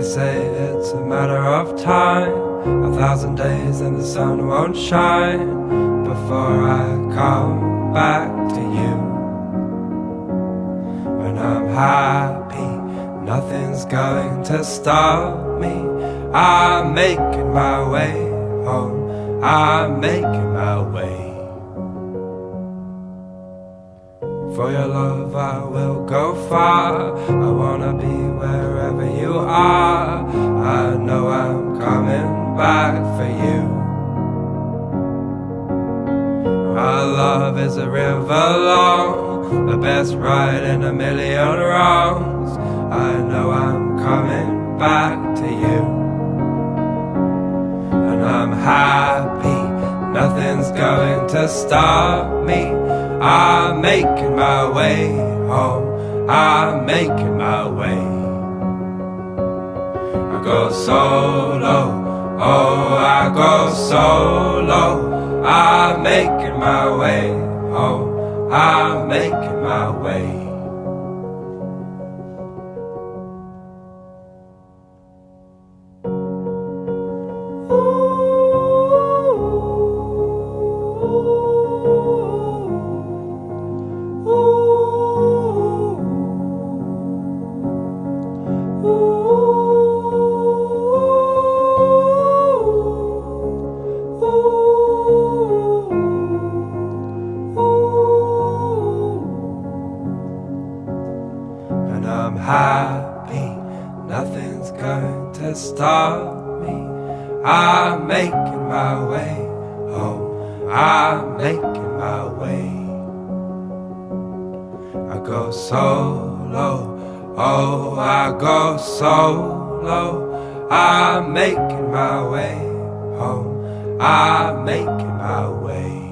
They say it's a matter of time, 1,000 days and the sun won't shine before I come back to you. When I'm happy, nothing's going to stop me. I'm making my way home, I'm making my way. For your love I will go far, I wanna be wherever you are. I know I'm coming back for you. Our love is a river long, the best ride in a million wrongs. I know I'm coming back to you. And I'm happy, nothing's going to stop me. I'm making my way home, I'm making my way. I go solo, oh I go solo. I'm making my way home, I'm making my way. I'm happy, nothing's going to stop me. I'm making my way home, I'm making my way. I go solo, oh I go solo. I'm making my way home, I'm making my way.